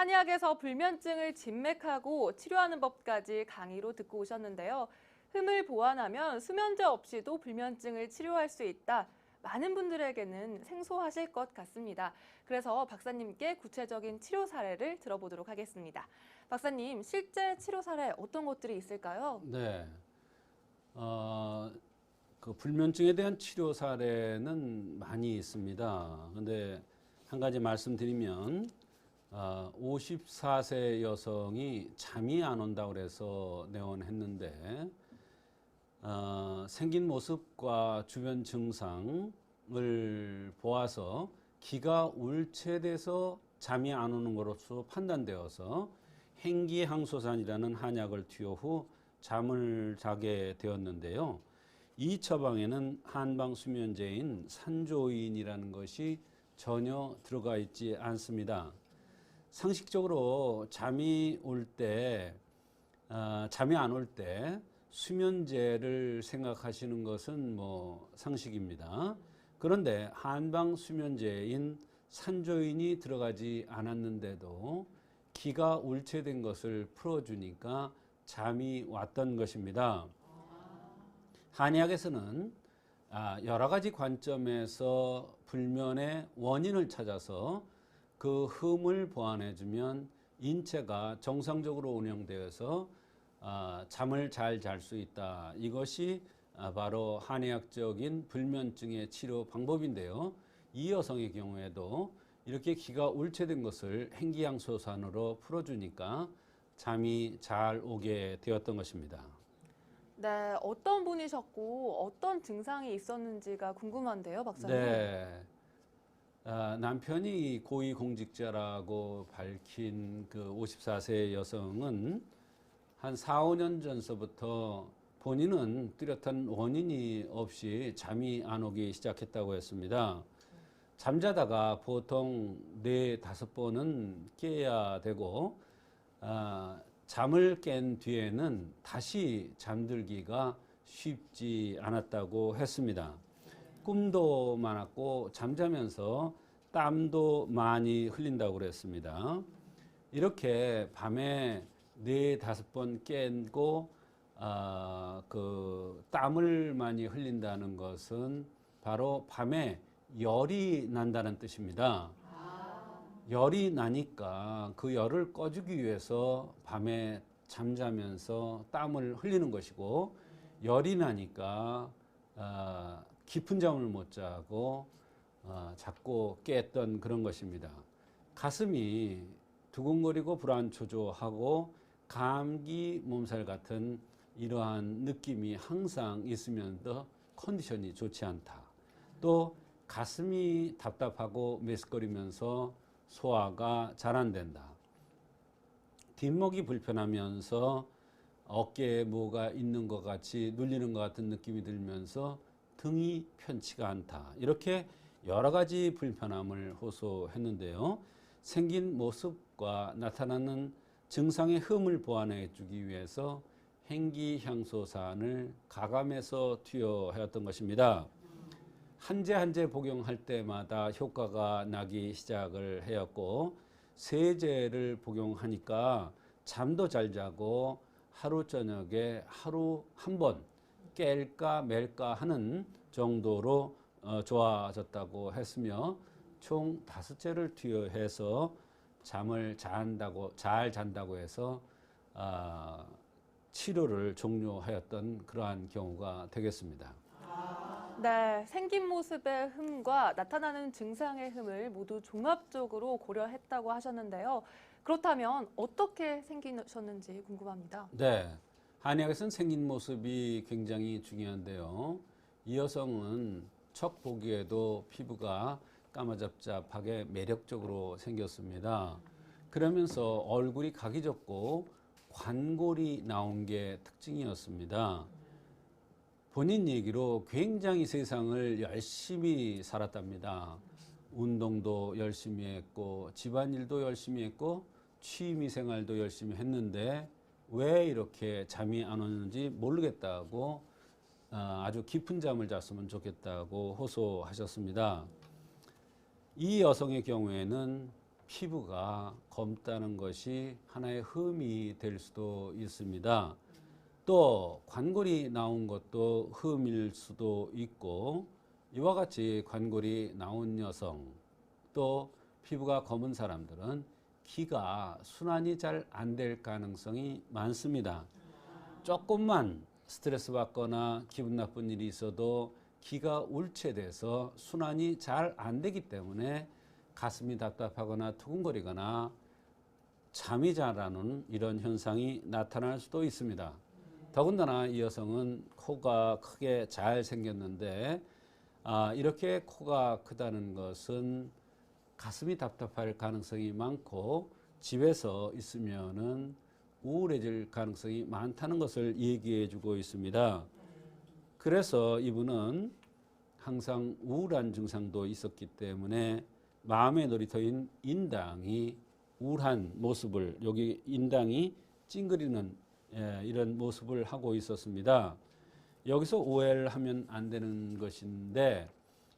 한의학에서 불면증을 진맥하고 치료하는 법까지 강의로 듣고 오셨는데요. 흠을 보완하면 수면제 없이도 불면증을 치료할 수 있다. 많은 분들에게는 생소하실 것 같습니다. 그래서 박사님께 구체적인 치료 사례를 들어보도록 하겠습니다. 박사님, 실제 치료 사례 어떤 것들이 있을까요? 네. 그 불면증에 대한 치료 사례는 많이 있습니다. 근데 한 가지 말씀드리면, 54세 여성이 잠이 안 온다고 그래서 내원했는데, 생긴 모습과 주변 증상을 보아서 기가 울체돼서 잠이 안 오는 것으로 판단되어서 행기항소산이라는 한약을 투여 후 잠을 자게 되었는데요. 이 처방에는 한방 수면제인 산조인이라는 것이 전혀 들어가 있지 않습니다. 상식적으로 잠이 안 올 때 수면제를 생각하시는 것은 상식입니다. 그런데 한방 수면제인 산조인이 들어가지 않았는데도 기가 울체된 것을 풀어주니까 잠이 왔던 것입니다. 한의학에서는 여러 가지 관점에서 불면의 원인을 찾아서 그 흠을 보완해주면 인체가 정상적으로 운영되어서 잠을 잘 잘 수 있다. 이것이 바로 한의학적인 불면증의 치료 방법인데요. 이 여성의 경우에도 이렇게 기가 울체된 것을 행기양소산으로 풀어주니까 잠이 잘 오게 되었던 것입니다. 네, 어떤 분이셨고 어떤 증상이 있었는지가 궁금한데요, 박사님. 네. 남편이 고위공직자라고 밝힌 그 54세 여성은 한 4, 5년 전서부터 본인은 뚜렷한 원인이 없이 잠이 안 오기 시작했다고 했습니다. 잠자다가 보통 4, 5번은 깨야 되고, 잠을 깬 뒤에는 다시 잠들기가 쉽지 않았다고 했습니다. 꿈도 많았고 잠자면서 땀도 많이 흘린다고 그랬습니다. 이렇게 밤에 4, 5번 깨고 그 땀을 많이 흘린다는 것은 바로 밤에 열이 난다는 뜻입니다. 열이 나니까 그 열을 꺼주기 위해서 밤에 잠자면서 땀을 흘리는 것이고, 열이 나니까 깊은 잠을 못 자고 자꾸 깼던 그런 것입니다. 가슴이 두근거리고 불안초조하고 감기 몸살 같은 이러한 느낌이 항상 있으면서 컨디션이 좋지 않다. 또 가슴이 답답하고 메스꺼리면서 소화가 잘 안 된다. 뒷목이 불편하면서 어깨에 뭐가 있는 것 같이 눌리는 것 같은 느낌이 들면서 등이 편치가 않다. 이렇게 여러 가지 불편함을 호소했는데요. 생긴 모습과 나타나는 증상의 흠을 보완해 주기 위해서 행기향소산을 가감해서 투여하였던 것입니다. 한제 한제 복용할 때마다 효과가 나기 시작을 하였고, 세제를 복용하니까 잠도 잘 자고 하루 저녁에 하루 한 번 깰까 말까 하는 정도로 좋아졌다고 했으며, 총 5제를 투여해서 잠을 잘 잔다고 해서 치료를 종료하였던 그러한 경우가 되겠습니다. 네, 생긴 모습의 흠과 나타나는 증상의 흠을 모두 종합적으로 고려했다고 하셨는데요. 그렇다면 어떻게 생기셨는지 궁금합니다. 네, 한의학에서는 생긴 모습이 굉장히 중요한데요. 이 여성은 척 보기에도 피부가 까마잡잡하게 매력적으로 생겼습니다. 그러면서 얼굴이 각이 졌고 관골이 나온 게 특징이었습니다. 본인 얘기로 굉장히 세상을 열심히 살았답니다. 운동도 열심히 했고 집안일도 열심히 했고 취미생활도 열심히 했는데 왜 이렇게 잠이 안 오는지 모르겠다고 아주 깊은 잠을 잤으면 좋겠다고 호소하셨습니다. 이 여성의 경우에는 피부가 검다는 것이 하나의 흠이 될 수도 있습니다. 또 관골이 나온 것도 흠일 수도 있고, 이와 같이 관골이 나온 여성, 또 피부가 검은 사람들은 기가 순환이 잘 안 될 가능성이 많습니다. 조금만 스트레스 받거나 기분 나쁜 일이 있어도 기가 울체돼서 순환이 잘 안 되기 때문에 가슴이 답답하거나 두근거리거나 잠이 잘 안 오는 이런 현상이 나타날 수도 있습니다. 더군다나 이 여성은 코가 크게 잘 생겼는데 이렇게 코가 크다는 것은 가슴이 답답할 가능성이 많고 집에서 있으면은 우울해질 가능성이 많다는 것을 얘기해 주고 있습니다. 그래서 이분은 항상 우울한 증상도 있었기 때문에 마음의 놀이터인 인당이 우울한 모습을, 여기 인당이 찡그리는 이런 모습을 하고 있었습니다. 여기서 오해를 하면 안 되는 것인데,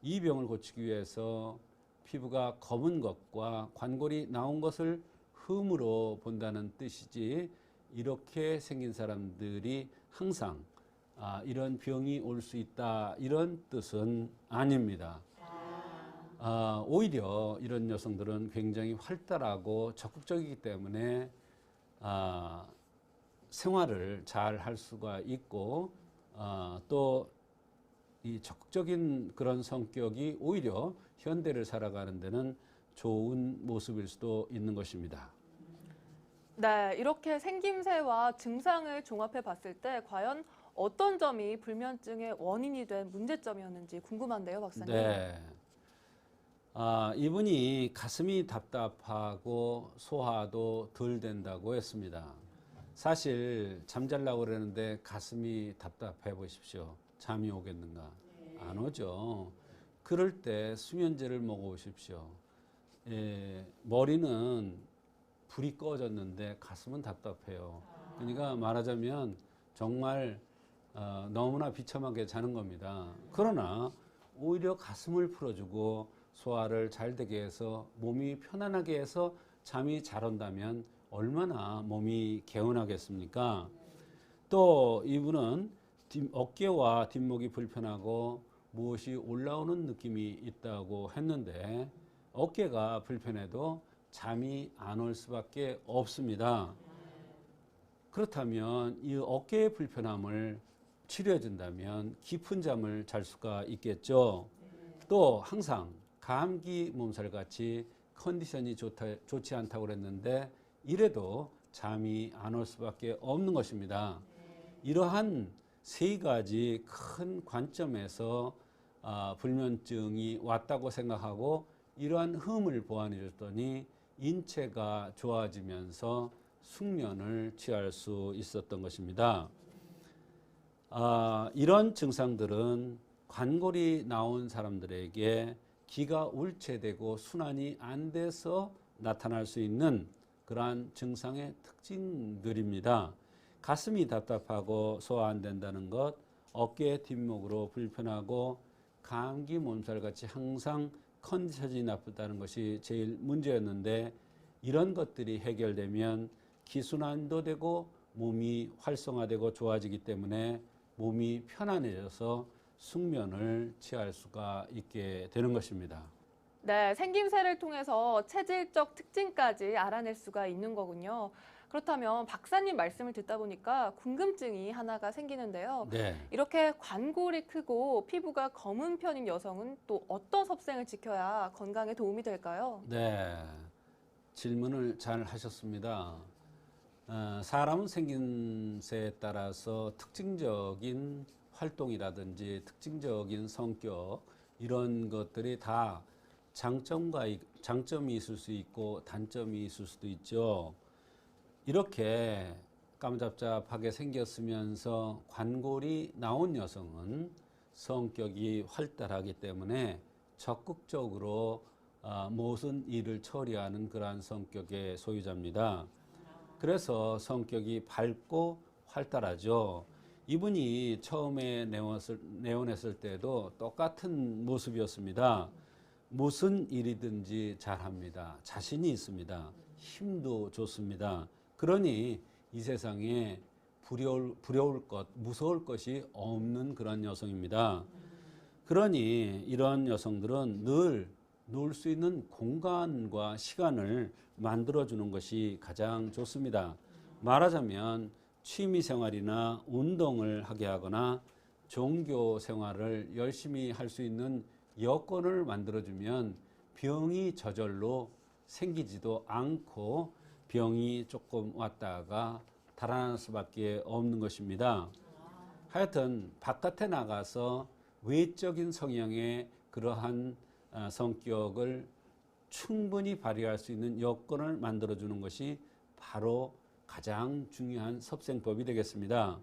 이 병을 고치기 위해서 피부가 검은 것과 관골이 나온 것을 흠으로 본다는 뜻이지, 이렇게 생긴 사람들이 항상 이런 병이 올 수 있다, 이런 뜻은 아닙니다. 오히려 이런 여성들은 굉장히 활달하고 적극적이기 때문에 생활을 잘 할 수가 있고, 또 이 적극적인 그런 성격이 오히려 현대를 살아가는 데는 좋은 모습일 수도 있는 것입니다. 네, 이렇게 생김새와 증상을 종합해 봤을 때 과연 어떤 점이 불면증의 원인이 된 문제점이었는지 궁금한데요, 박사님. 네. 이분이 가슴이 답답하고 소화도 덜 된다고 했습니다. 사실 잠자려고 그러는데 가슴이 답답해 보십시오. 잠이 오겠는가? 안 오죠. 그럴 때 수면제를 먹어보십시오. 머리는 불이 꺼졌는데 가슴은 답답해요. 그러니까 말하자면 정말 너무나 비참하게 자는 겁니다. 그러나 오히려 가슴을 풀어주고 소화를 잘 되게 해서 몸이 편안하게 해서 잠이 잘 온다면 얼마나 몸이 개운하겠습니까? 또 이분은 어깨와 뒷목이 불편하고 무엇이 올라오는 느낌이 있다고 했는데, 어깨가 불편해도 잠이 안 올 수밖에 없습니다. 그렇다면 이 어깨의 불편함을 치료해 준다면 깊은 잠을 잘 수가 있겠죠. 또 항상 감기 몸살 같이 컨디션이 좋지 않다고 그랬는데, 이래도 잠이 안 올 수밖에 없는 것입니다. 이러한 세 가지 큰 관점에서 불면증이 왔다고 생각하고 이러한 흠을 보완해 줬더니 인체가 좋아지면서 숙면을 취할 수 있었던 것입니다. 이런 증상들은 관골이 나온 사람들에게 기가 울체되고 순환이 안 돼서 나타날 수 있는 그러한 증상의 특징들입니다. 가슴이 답답하고 소화 안 된다는 것, 어깨 뒷목으로 불편하고 감기 몸살 같이 항상 컨디션이 나쁘다는 것이 제일 문제였는데, 이런 것들이 해결되면 기순환도 되고 몸이 활성화되고 좋아지기 때문에 몸이 편안해져서 숙면을 취할 수가 있게 되는 것입니다. 네, 생김새를 통해서 체질적 특징까지 알아낼 수가 있는 거군요. 그렇다면 박사님 말씀을 듣다 보니까 궁금증이 하나가 생기는데요. 네. 이렇게 관골이 크고 피부가 검은 편인 여성은 또 어떤 섭생을 지켜야 건강에 도움이 될까요? 네. 질문을 잘 하셨습니다. 사람은 생김새에 따라서 특징적인 활동이라든지 특징적인 성격, 이런 것들이 다 장점이 있을 수 있고 단점이 있을 수도 있죠. 이렇게 까무잡잡하게 생겼으면서 관골이 나온 여성은 성격이 활달하기 때문에 적극적으로 모든 일을 처리하는 그러한 성격의 소유자입니다. 그래서 성격이 밝고 활달하죠. 이분이 처음에 내원했을 때도 똑같은 모습이었습니다. 무슨 일이든지 잘합니다. 자신이 있습니다. 힘도 좋습니다. 그러니 이 세상에 두려울 것, 무서울 것이 없는 그런 여성입니다. 그러니 이런 여성들은 늘 놀 수 있는 공간과 시간을 만들어주는 것이 가장 좋습니다. 말하자면 취미 생활이나 운동을 하게 하거나 종교 생활을 열심히 할 수 있는 여건을 만들어주면 병이 저절로 생기지도 않고 병이 조금 왔다가 달아날 수밖에 없는 것입니다. 하여튼 바깥에 나가서 외적인 성향의 그러한 성격을 충분히 발휘할 수 있는 여건을 만들어주는 것이 바로 가장 중요한 섭생법이 되겠습니다.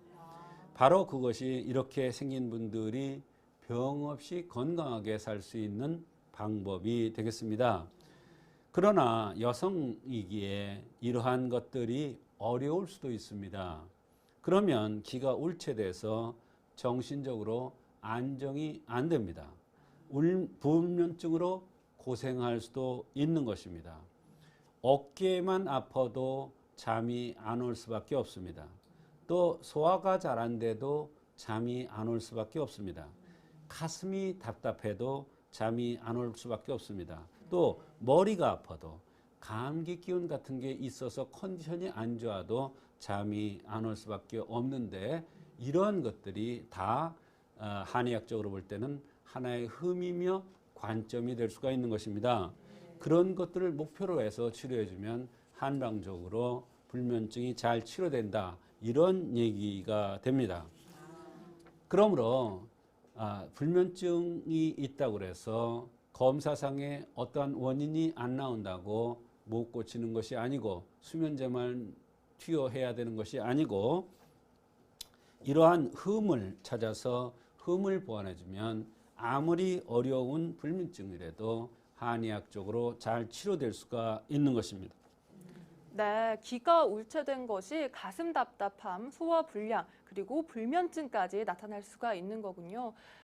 바로 그것이 이렇게 생긴 분들이 병 없이 건강하게 살 수 있는 방법이 되겠습니다. 그러나 여성이기에 이러한 것들이 어려울 수도 있습니다. 그러면 기가 울체돼서 정신적으로 안정이 안 됩니다. 불면증으로 고생할 수도 있는 것입니다. 어깨만 아파도 잠이 안 올 수밖에 없습니다. 또 소화가 잘 안 돼도 잠이 안 올 수밖에 없습니다. 가슴이 답답해도 잠이 안 올 수밖에 없습니다. 또 머리가 아파도 감기 기운 같은 게 있어서 컨디션이 안 좋아도 잠이 안 올 수밖에 없는데 이러한 것들이 다 한의학적으로 볼 때는 하나의 흠이며 관점이 될 수가 있는 것입니다. 그런 것들을 목표로 해서 치료해주면 한방적으로 불면증이 잘 치료된다. 이런 얘기가 됩니다. 그러므로 불면증이 있다고 해서 검사상에 어떠한 원인이 안 나온다고 못 고치는 것이 아니고 수면제만 투여해야 되는 것이 아니고 이러한 흠을 찾아서 흠을 보완해주면 아무리 어려운 불면증이라도 한의학적으로 잘 치료될 수가 있는 것입니다. 네, 기가 울체된 것이 가슴 답답함, 소화 불량, 그리고 불면증까지 나타날 수가 있는 거군요.